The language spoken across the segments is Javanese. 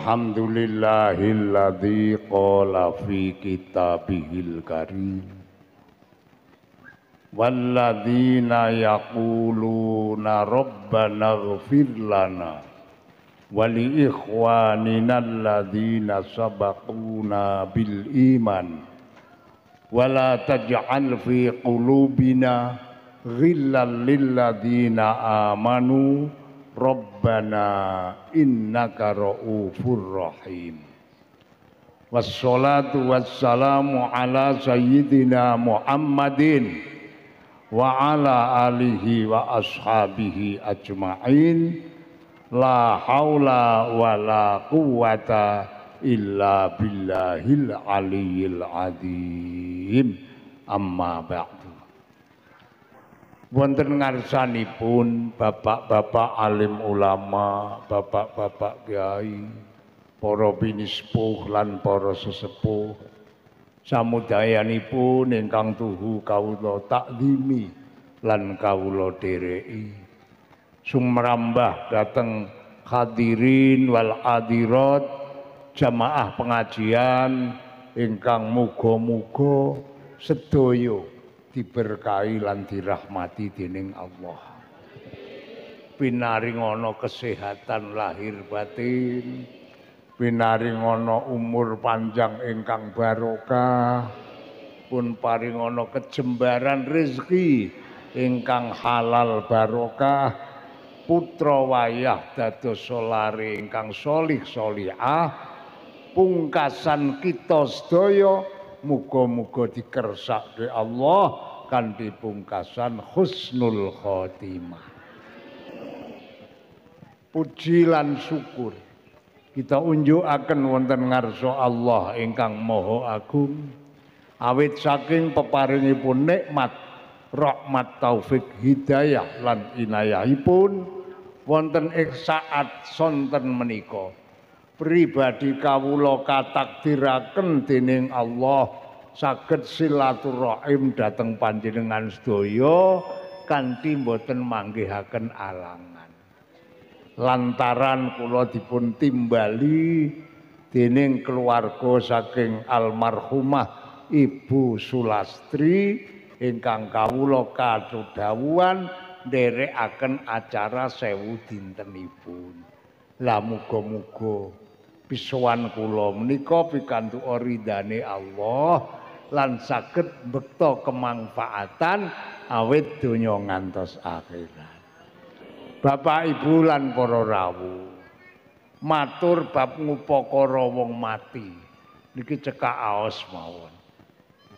Alhamdulillahilladzi qala fi kitabihil karim walladzina yaquluna rabbana ighfir lana wa li ikhwanina alladzina sabaquna bil iman wa la taj'al fi qulubina ghillan lil ladzina amanu Rabbana innaka ra'ufur rahim. Wassalatu wassalamu ala sayyidina Muhammadin wa ala alihi wa ashabihi ajma'in. La haula wa la quwwata illa billahil aliyyil azim. Amma ba'du. Wonten ngarsanipun bapak-bapak alim ulama, bapak-bapak kiai, para pinispuh lan para sesepuh, samudayanipun ingkang tuhu kawula takzimi lan kawula dhereki. Sumrambah dhateng hadirin wal hadirat jamaah pengajian ingkang muga-muga sedaya diberkahi lan dirahmati dening Allah. Pinaringono kesehatan lahir batin, pinaringono umur panjang ingkang barokah, pun paringono kejembaran rezeki ingkang halal barokah, putra wayah dados solare ingkang solih solihah, pungkasan kita sedaya muga-muga dikersake Allah kanthi pungkasan husnul khotimah. Puji lan syukur kita unjukaken wonten ngarsa Allah ingkang Maha Agung awit saking peparingipun nikmat, rahmat, taufik, hidayah lan inayahipun wonten ing saat sonten menika pribadi kawula katakdiraken dening Allah saged silaturahim dhateng panjenengan sedaya kanthi boten manggihaken alangan. Lantaran kula dipun timbali dening keluarga saking almarhumah Ibu Sulastri ingkang kawula kadhawuhan nderekaken acara 1000 dintenipun. Lah muga-muga pisuwan kula menika pikantuk ridane Allah lan saged mbekta kemanfaatan awit donya ngantos akhirat. Bapak Ibu lan para rawuh, matur bab ngupakara wong mati niki cekak aos mawon.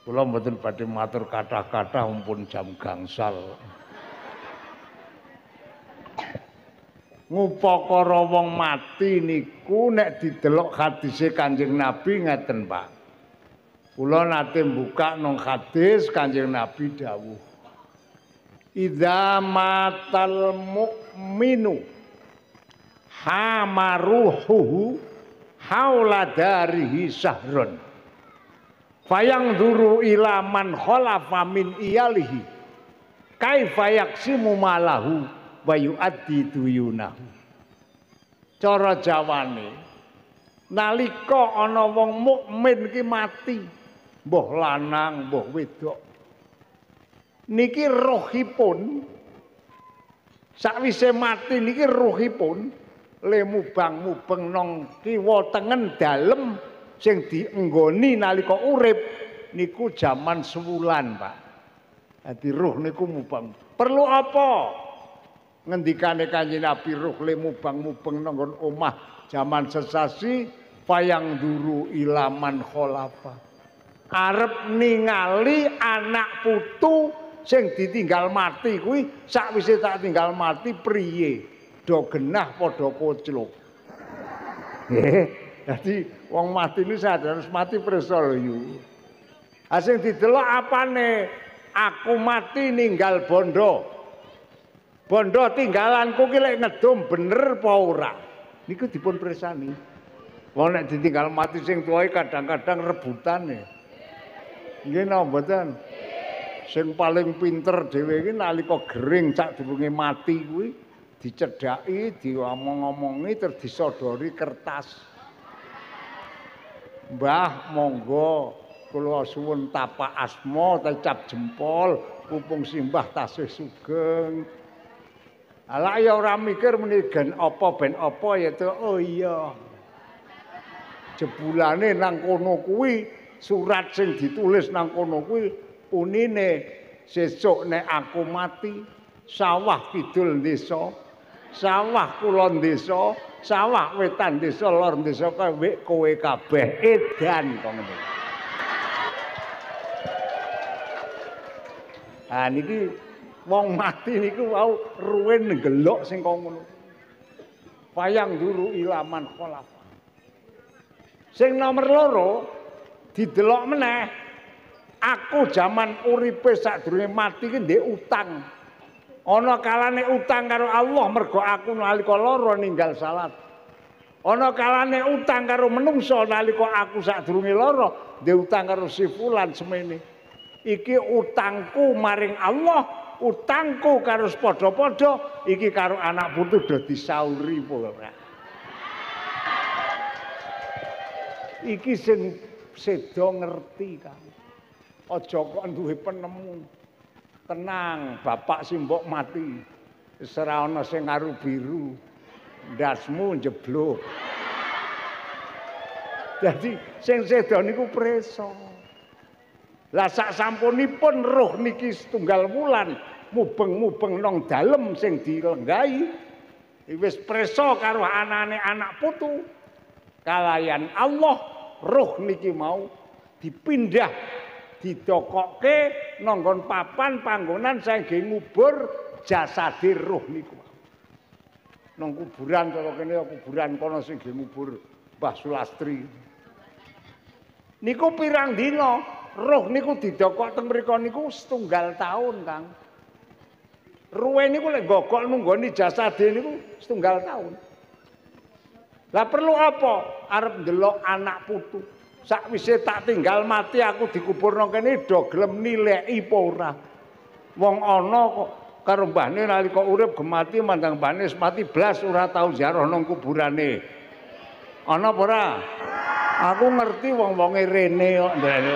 Kula mboten badhe matur kathah-kathah mumpun jam gangsal. Ngupakara wong mati niku nek didelok hadise Kanjeng Nabi ngeten, Pak. Kula nate buka nang hadis Kanjeng Nabi dawuh. Idza matal mu'minu hamaruhu haula darihi syahrun. Fayangduru ila man khalafa min iyalihi. Kaifa yaksimu malahu wa yu'addi duyunahu. Cara Jawane nalika ana wong mukmin ki mati, mbuh lanang mbuh wedok, niki rohipun sakwise mati niki rohipun le mubang-mubeng nang kiwa tengen dalem sing dienggoni nalika urip niku jaman sewulan, Pak. Dadi ruh niku mubang. Perlu apa? Ngendikane Kanjeng Nabi ruh le mubang-mubeng nang omah jaman sesasi fayang duru ilaman kholafa. Arep ningali anak putu sing ditinggal mati kuwi sakwise tak tinggal mati priye? Do genah padha kocluk. Nggih. Dadi wong mati niku sadar mati preso lho yu. Ha sing didelok apane? Aku mati ninggal bondo. Bondo tinggalanku ki lek ngedum bener apa ora? Niku dipun presani. Wong nek ditinggal mati sing tuwae kadang-kadang rebutane. Nggih napa mboten? Sing paling pinter dhewe iki nalika gering cak durunge mati kuwi dicedhaki, diomong-omongi terus disodori kertas. Mbah monggo kula suwun tapak asma tecap jempol mumpung simbah tasih sugeng. Ala ya ora mikir meni gen apa ben apa ya to oh iya. Jebulane nang kono kuwi surat sing ditulis nang kono kuwi unine sesuk nek aku mati sawah kidul desa sawah kulon desa sawah wetan desa lor desa kowe kabeh edan kok ngene. Ah niki wong mati niku wau ruwen nggelok sing kok ngono. Wayang duru ilaman kholafa. Sing nomor loro didelok meneh aku jaman uripe sadurunge mati ki ndek utang. Ana kalane utang karo Allah mergo aku nalika lara ninggal salat. Ana kalane utang karo menungso nalika aku sadurunge lara ndek utang karo si fulan semene. Iki utangku maring Allah, utangku karo padha-padha, iki karo anak putu do disauri apa ora. Iki sing sedo ngerti kan. Aja kok duwe penemu. Tenang, bapak simbok mati. Wis ora ana sing ngaru biru. Ndasmu njeblok. Dadi sing sedo niku preso. Lah sak sampunipun roh niki setunggal wulan mubeng-mubeng nang dalem sing dilenggahi wis preso karo anane anak putu kalayan Allah roh niki mau dipindah didokokke nanggon papan panggonan saengge ngubur jasade roh niku nang kuburan kaya kene kuburan kono sing ngubur Mbah Sulastri niku pirang dina roh niku didokok teng mriku niku setunggal taun, Kang. Ruwe niku lek gogok nunggoni jasade niku setunggal taun. Lah perlu apa? Arep ndelok anak putu. Sakwise tak tinggal mati aku dikubur nang kene do gelem nileki apa ora. Wong ana kok karo mbahne nalika urip gemati mandang mbahne mati blas ora tau ziarah nang kuburane. Ana apa ora? Aku ngerti wong-wonge rene kok ndene.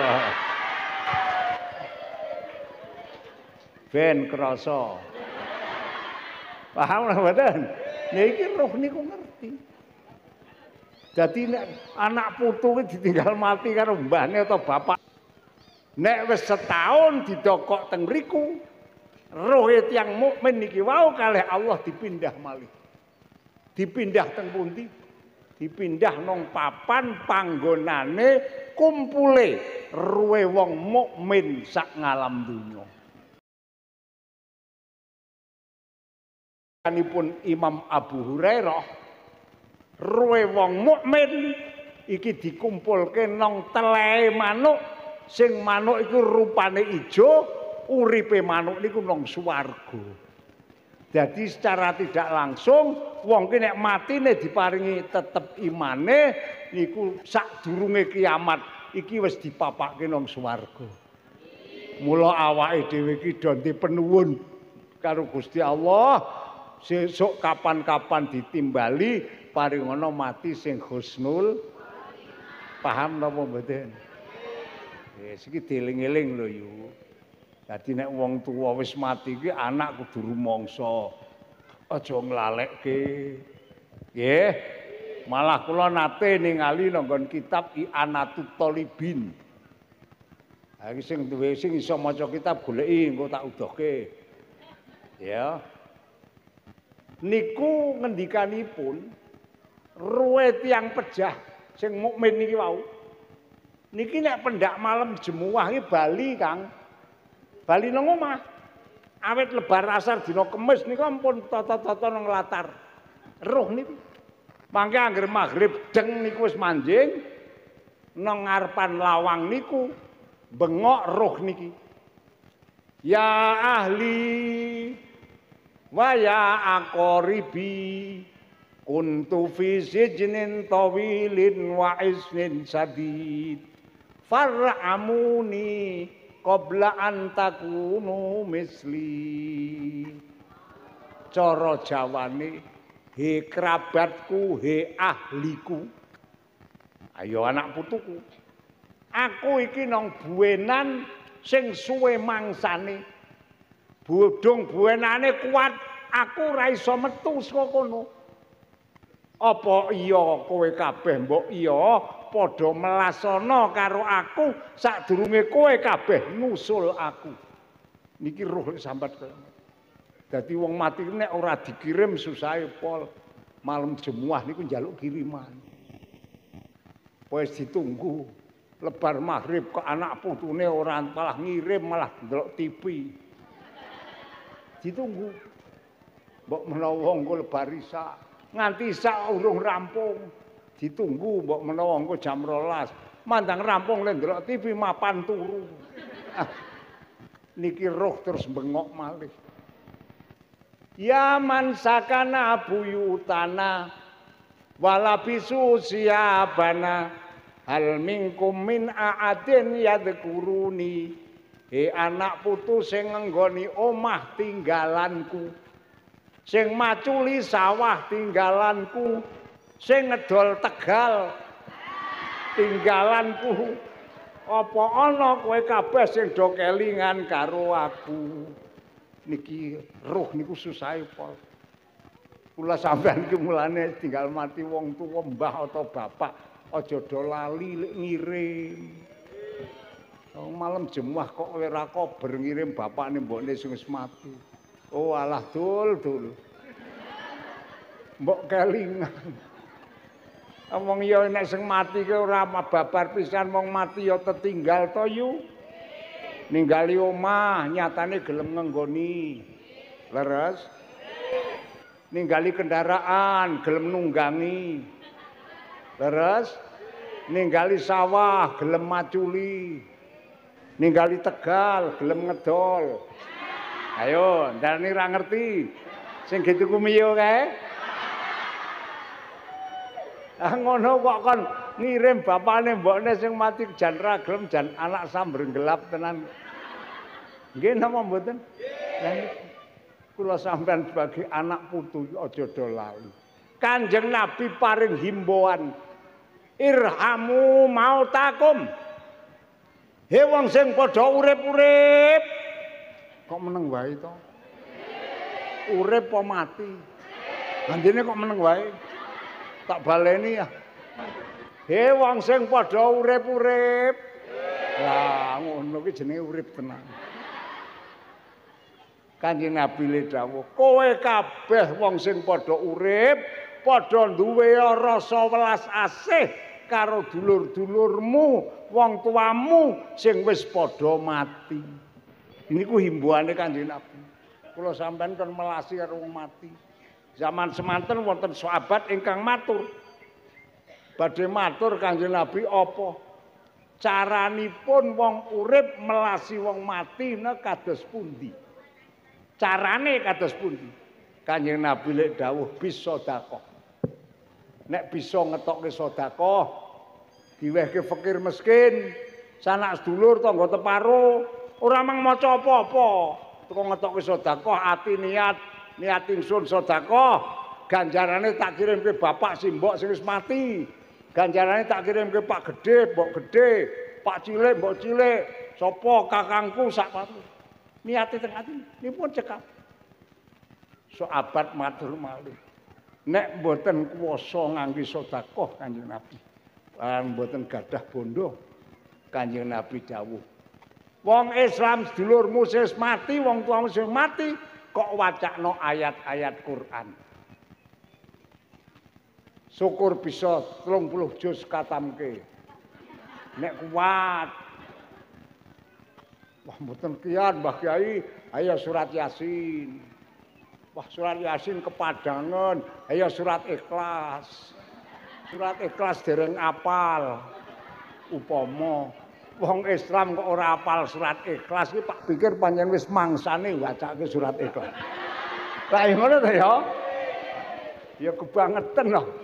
Ben krasa. Paham ora mboten? Niki roh niku ngerti. Dadi nek anak putu ki ditinggal mati karo mbahne atau bapak. Nek wis setahun didokok teng mriku, rohe tiyang mukmin niki wau kalih Allah dipindah malih. Dipindah teng pundi? Dipindah nang papan panggonane kumpule ruwe wong mukmin sak ngalam donya. Kanipun Imam Abu Hurairah ruwe wong mukmin iki dikumpulke nang telehe manuk sing manuk iku rupane ijo uripe manuk niku nang swarga. Jadi secara tidak langsung wong ki nek matine diparingi tetep imane niku sadurunge kiamat iki wis dipapakke nang swarga. Mula awake dhewe ki do penuwun karo Gusti Allah. Sesuk kapan-kapan ditimbali paringono mati sing husnul paham napa mboten? Wis iki dieling-eling lho yu. Dadi nek wong tuwa wis mati iki anak kudu rumangsa. Aja nglalekke. Nggih. Malah kula nate ningali nanggon kitab I'anatut Thalibin. Ha iki sing duwe sing iso maca kitab goleki engko tak udohke. Ya. Niku ngendikanipun ruwe tiyang pejah sing mukmin niki wau. Niki nek pendak malam jemuah iki bali, Kang. Bali nang omah. Awit lebar asar dina Kemis niku ampun tata-tata nang latar. Roh niku. Mangke anggere magrib deng niku wis manjing nang ngarepan lawang niku bengok roh niki. Ya ahli wa ya aqribi kuntu fi sijnin tawilin wa isnin sadid far'amuni qabla an takunu misli. Cara Jawane he kerabatku he ahliku Ayo anak putuku. Aku iki nang buwenan sing suwe mangsane. Bodong buwenane kuat, aku ora iso metu saka kono. Apa iya kowe kabeh mbok iya padha melasana karo aku sadurunge kowe kabeh nusul aku. Niki roh sambat kaya. Dadi wong mati nek ora dikirim susahe pol. Malam jemuah niku njaluk kiriman. Wis ditunggu lebar maghrib kok anak putune ora malah ngirim malah ndelok TV. Ditunggu. Mbok menawa engko lebar isa nganti isa urung rampung. Ditunggu mbok menawa engko jam 12. Mandang rampung le ndelok TV mapan turu. Niki roh terus bengok malih. Ya man sakana buyutana walabisu siabana hal minkum min aadin yadkuruni. He anak putu sing ngenggoni omah tinggalanku, sing maculi sawah tinggalanku, sing ngedol Tegal tinggalanku. Apa ana kowe kabeh sing do kelingan karo aku? Niki roh niku susahe pol. Kula sampean ki mulane tinggal mati wong tuwa mbah atau bapak aja do lali lek ngirim. Malam jemuah kok ora kober ngirim bapakne mbokne sing wis mati. Oh alah dul. Mbok kelingan. Wong ya nek sing mati ki ora babar pisan wong mati ya tetinggal to yu. Ninggali omah nyatane gelem ngenggoni. Leres? Ninggali kendaraan gelem nunggangi. Leres? Ninggali sawah gelem maculi. Ninggali Tegal gelem ngedol. Ayo, ndane ra ngerti. Sing gitu kumiyo kae. Ngono kok kon ngirim bapakne mbokne sing mati jan ra gelem jan anak sambrenggelap tenan. Nggih napa mboten? Nggih. Kula sampean sebagai anak putu aja do lali. Kanjeng Nabi paring himbauan. Irhamu mautakum. He wong sing padha urip-urip. Kok meneng wae to? Urip apa mati? Andine kok meneng wae? Tak baleni ya. He wong sing padha urip-urip. Lah ngono ki jenenge urip tenan. Kanjeng Nabi le dawuh, kowe kabeh wong sing padha urip, padha duwe rasa welas asih karo dulur-dulurmu, wong tuamu sing wis padha mati. Niku himbauane Kanjeng Nabi. Kula sampean kon melasi karo wong mati. Zaman semanten wonten sahabat ingkang matur. Badhe matur Kanjeng Nabi apa? Caranipun wong urip melasi wong mati nek kados pundi? Carane kados pundi? Kanjeng Nabi lek dawuh bis sedekah. Nek bisa ngetokke sedekah, diwehke fakir miskin, sanak sedulur tangga teparo, ora mang maca apa-apa. Teko ngetokke sedekah ati niat ingsun sedekah, ganjarane tak kirimke bapak simbok sing wis mati. Ganjarane tak kirimke Pak Gedhe, Mbok Gedhe, Pak Cilik, Mbok Cilik, sapa kakangku sak patu. Niate teng ati nipun cekap. Sahabat matur malih. Nek mboten kuwasa ngangge sedekah Kanjeng Nabi, lan mboten gadah bondo, Kanjeng Nabi dawuh. Wong Islam sedulurmu sing mati, wong tuamu sing mati, kok wacakno ayat-ayat Quran. Syukur bisa 30 juz katamke. Nek kuat. Wah mboten kiat Mbah Kyai, ayo surat Yasin. Wah surat Yasin kepadangan, ayo surat Ikhlas. Surat Ikhlas dereng apal. Upama wong Islam kok ora apal surat Ikhlas iki tak pikir pancen wis mangsane wacake surat Ikhlas. Lah ngono to ya. Ya kebangetan loh.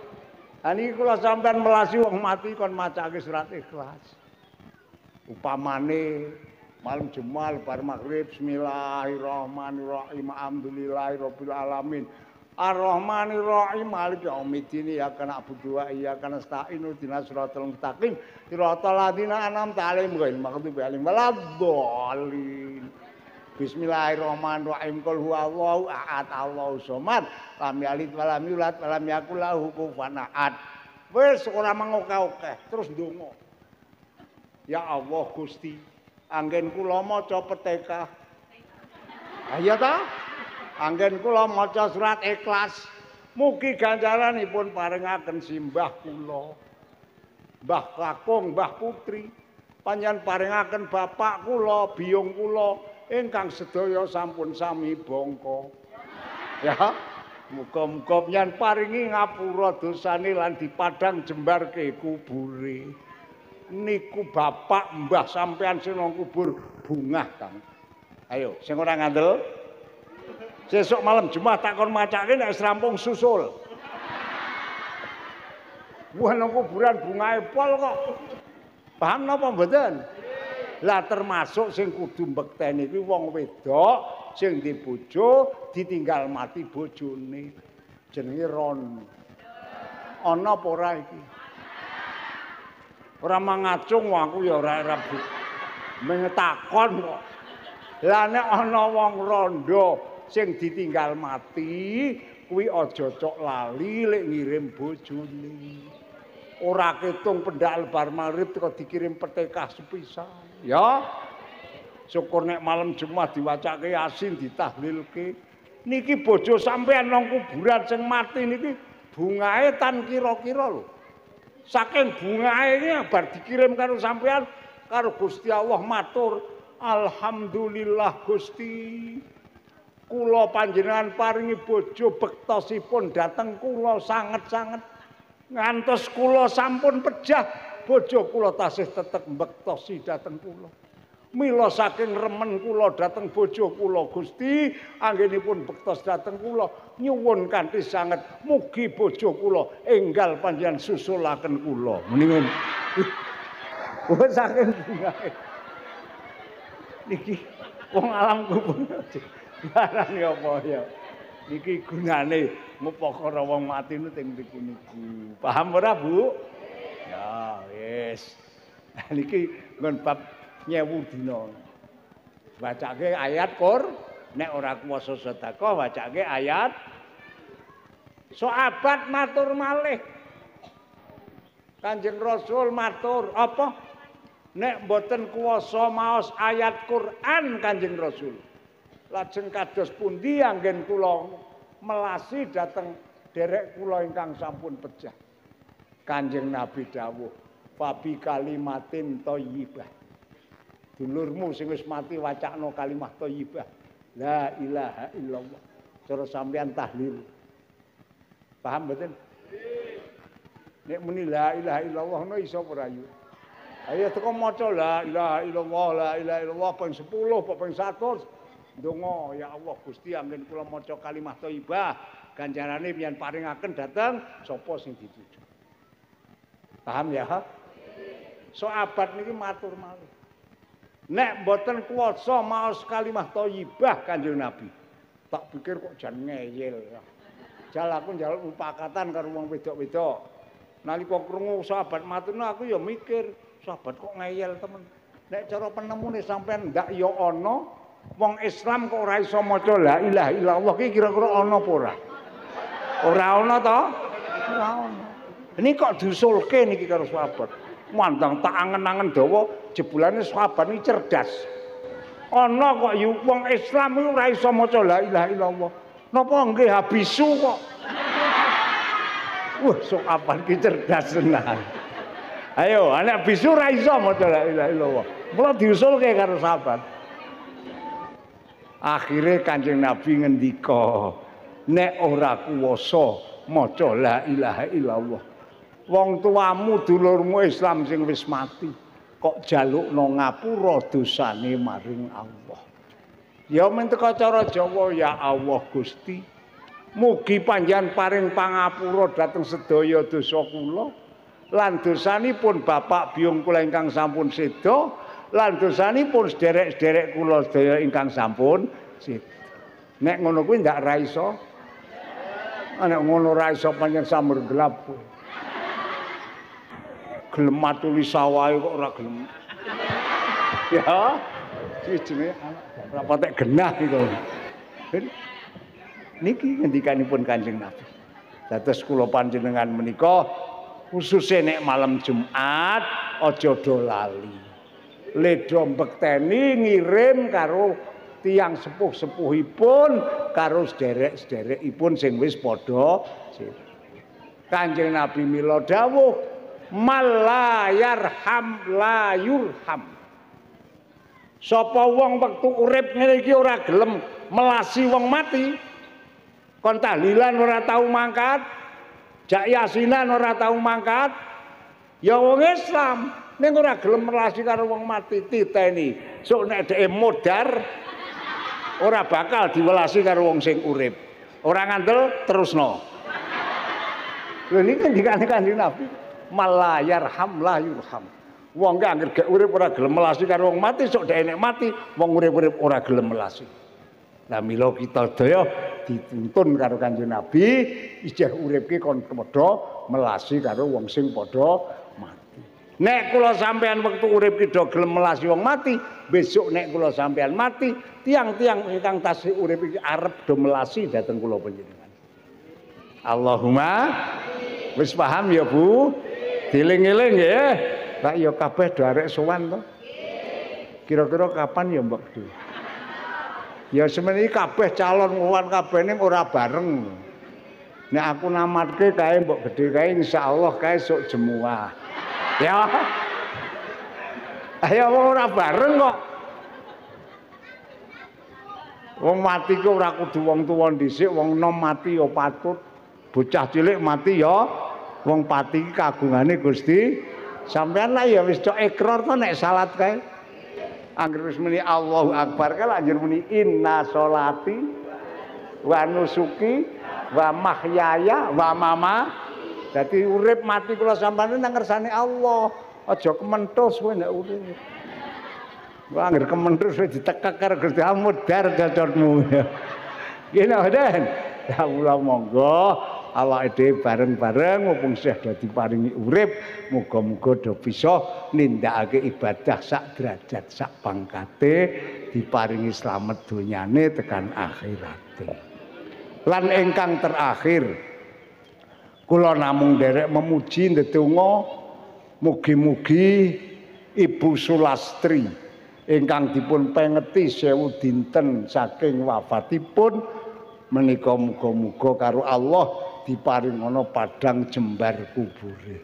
Lah niki kula sampean melasi wong mati kon macake surat Ikhlas. Upamane malam Jumat bar maghrib bismillahirrahmanirrahim alhamdulillahirabbil alamin Ar-Rahmanir Rahim Maliki Yaumiddin ya kana abdu wa iya kana nasta'in ihdinas siratal mustaqim siratal ladzina an'amta 'alaihim ghairil maghdubi 'alaihim waladdallin. Bismillahirrahmanirrahim. Qul huwallahu ahad Allahus samad lam yalid walam yulad walam yakul lahu kufuwan ahad. Wis ora mengokeh-okeh terus ndonga. Ya Allah Gusti, anggen kula maca Peteka. Ayo ta? Anggen kula maca surat Ikhlas, mugi ganjaranipun paringaken simbah kula. Mbah Kakung, Mbah Putri, panjenengan paringaken bapak kula, biyung kula ingkang sedaya sampun sami bangka. Ya, muga-muga panjenengan paringi ngapura dosane lan dipadang jembarke kubure. Niku bapak mbah sampean sing nang kubur bungah, Kang. Ayo, sing ora ngandel sesuk malam Jumat tak kon macake nek wis rampung susul. Wah nang kuburan bungae pol kok. Paham napa mboten? Lah termasuk sing kudu mbekteni kuwi wong wedok sing di bojo ditinggal mati bojone. Jenenge Ron. Ana apa ora iki? Ora mangacung aku ya ora rabu. Mengetakon kok. Lah nek ana wong rondo sing ditinggal mati kuwi aja cok lali lek ngirim bojone. Ora ketung pendak lebar magrib kok dikirim Peteka sepisan. Ya. Syukur nek malam Jumat diwacake Yasin ditahlilke. Niki bojo sampean nang kuburan sing mati niki bungae tan kira-kira lho. Saking bungae iki bar dikirim karo sampean karo Gusti Allah matur, alhamdulillah Gusti. Kula panjenengan paringi bojo bektosipun dhateng kula sanget-sanget. Ngantos kula sampun pejah, bojo kula tasih tetep bektosi dhateng kula. Mila saking remen kula dhateng bojo kula Gusti, anggenipun bektos dhateng kula, nyuwun kanthi sanget mugi bojo kula enggal panjenengan susulaken kula. Menika. Wis saking bungae. Niki wong alam kubur. Barane apa ya? Niki gunane ngupakara wong mati niku teng niku. Paham ora, Bu? Ya, wis. Niki nggon bab nyewu dina. Bacake ayat Qur, nek ora kuwasa sedekah bacake ayat. Sahabat matur malih. Kanjeng Rasul matur, apa? Nek mboten kuwasa maos ayat Quran Kanjeng Rasul. Lajeng kados pundi anggen kula melasi dhateng derek kula ingkang sampun pejah. Kanjeng Nabi dawuh, "Fabi kalimatin thayyibah." Dulurmu sing wis mati wacakno kalimat thayyibah. La ilaha illallah. Cara sampeyan tahlil. Paham mboten? Nek muni la ilaha illallah ngono iso ora yu? Ayo teko maca la ilaha illallah, la ilaha illallah ping 10, ping 100. Donga ya Allah Gusti anggen kula maca kalimat thayyibah ganjarane pian paringaken dhateng sapa sing dituju. Paham ya? Sahabat niki matur malih. Nek mboten kuwasa maos kalimat thayyibah Kanjeng Nabi. Tak pikir kok jan ngeyel. Jal aku njaluk upakatan karo wong wedok-wedok. Nalika krungu sahabat matur aku ya mikir, sahabat kok ngeyel temen. Nek cara penemune sampean ndak ya ana wong Islam kok ora iso maca la ilaha illallah ki kira-kira ana apa ora? Ora ana to? Ora ana. Ini kok diusulke niki karo sahabat. Mandang tak angen-angen dawa jebulane sahabat iki cerdas. Ana kok wong Islam iku ora iso maca la ilaha illallah. Napa nggih habisu kok? Wah, sahabat iki cerdas tenan. Ayo, anak bisu ora iso maca la ilaha illallah. Mula diusulke karo sahabat. Akhire Kanjeng Nabi ngendika, nek ora kuwasa maca la ilaha illallah. Wong tuamu dulurmu Islam sing wis mati kok jalukno ngapura dosane maring Allah. Ya men teka cara Jawa ya Allah Gusti. Mugi panjenengan paring pangapura dhateng sedaya dosa kula lan dosanipun bapak biyung kula ingkang sampun seda lan dosanipun sederek-sederek kula sedaya ingkang sampun seda. Nek ngono kuwi ndak ra iso. Anak ngono ra iso pancen samur gelap. Gelem matuli sawahe kok ora gelem. Ya, jenenge anak ora patek genah iku. Niki ngendikanipun Kanjeng Nabi. Dados kula panjenengan menika khususnya nek malam Jumat aja do lali. Ledho mbekteni ngirim karo tiyang sepuh-sepuhipun karo sederek-sederekipun sing wis padha Kanjeng Nabi mila dawuh mal yarham la yurham. Sapa wong wektu urip ngene iki ora gelem melasi wong mati, kon tahlilan ora tau mangkat, jak yasinan ora tau mangkat, ya wong Islam ning ora gelem melasi karo wong mati titeni. Sok nek dhek modar ora bakal diwelasi karo wong sing urip. Ora ngandel terusno. Lho niki ngendikane Kanjeng Nabi, "Mala yarham la yurham." Wong ki anggere gek urip ora gelem melasi karo wong mati, sok dhek nek mati, wong urip-urip ora gelem melasi. Lah mila kita daya dituntun karo Kanjeng Nabi, ijeh urip ki kon padha melasi karo wong sing padha mati. Nek kula sampean wektu urip ki do gelem melasi wong mati, besok nek kula sampean mati, tiang-tiang ingkang tasih urip iki arep do melasi dhateng kula panjenengan. Allahumma wis paham ya Bu? Dieling-eling nggih. Lah ya kabeh do arek sowan to. Kira-kira kapan ya Mbak Gede? Ya semeniki kabeh calon sowan kabeh ning ora bareng. Nek aku namatke kae Mbak Gede kae insyaallah kae sok jemuah. Ya. Ayo ora bareng kok. Wong mati ku ora kudu wong tuwa dhisik, wong nom mati ya patut. Bocah cilik mati ya wong pati kagungane Gusti. Sampeyan lah ya wis cok ikrar to nek salat kae. Angger wis muni Allahu Akbar kae lak njur muni inna sholati wa nusuki wa mahyaya wa mama. Dadi urip mati kula sampeyan nang ngersane Allah. Aja kementhus kowe nek urip. Wah angger kementhus wis ditekek karo Gusti Amudar cocotmu. Ngene Den. Ya kula monggo awake dhewe bareng-bareng mumpung isih dadi paringi urip, muga-muga do bisa nindakake ibadah sak derajat sak pangkate, diparingi slamet donyane tekan akhirate. Lan ingkang terakhir kula namung nderek memuji ndedonga mugi-mugi Ibu Sulastri ingkang dipun pengeti 1000 dinten saking wafatipun menika muga-muga karo Allah diparingono padang jembar kubure.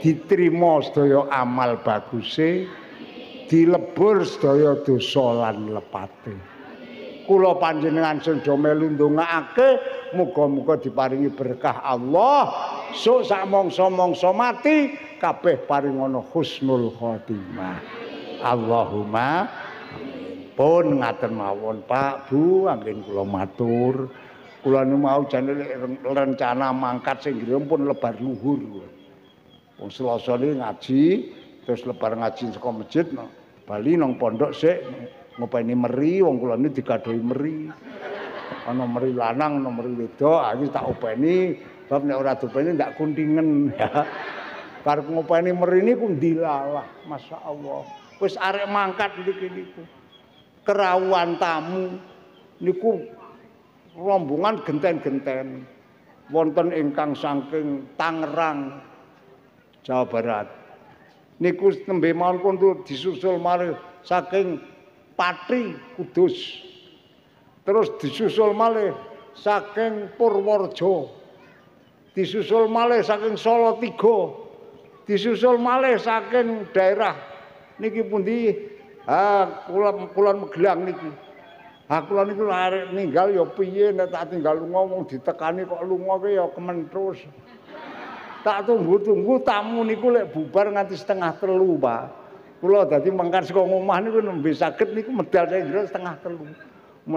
Diterima sedaya amal baguse, dilebur sedaya dosa lan lepate. Kula panjenengan sing do melu ndongaake muga-muga diparingi berkah Allah. Sok sak mangsa-mangsa mati kabeh paringono husnul khotimah. Allahumma pun ngaten mawon Pak Bu, anggen kula matur. Kula nu mau jane rencana mangkat sing nggih pun lebar luhur. Wong Selasa niki ngaji, terus lebar ngaji saka masjid bali nang pondok sik ngopeni meri, wong kula niki digadoi meri. Ana meri lanang, ana meri wedok, iki tak openi, bab nek ora dopeni ndak kuntingen ya. Karep ngopeni meri niku ndilalah, masyaallah. Wis arek mangkat niki niku. Kerawuhan tamu niku rombongan genten-genten wonten ingkang saking Tangerang Jawa Barat niku tembe mawon pun disusul malih saking Pati Kudus, terus disusul malih saking Purworejo, disusul malih saking Solo 3, disusul malih saking daerah niki pundi kulon Magelang niki. Kula niku arek ninggal ya piye nek tak tinggal lunga wong ditekani kok lunga ki ya kementhus. Tak tunggu-tunggu tamu niku lek bubar nganti 2:30, Pak. Kula dadi mangkat saka omah niku nembe saged niku medal saya jero 2:30.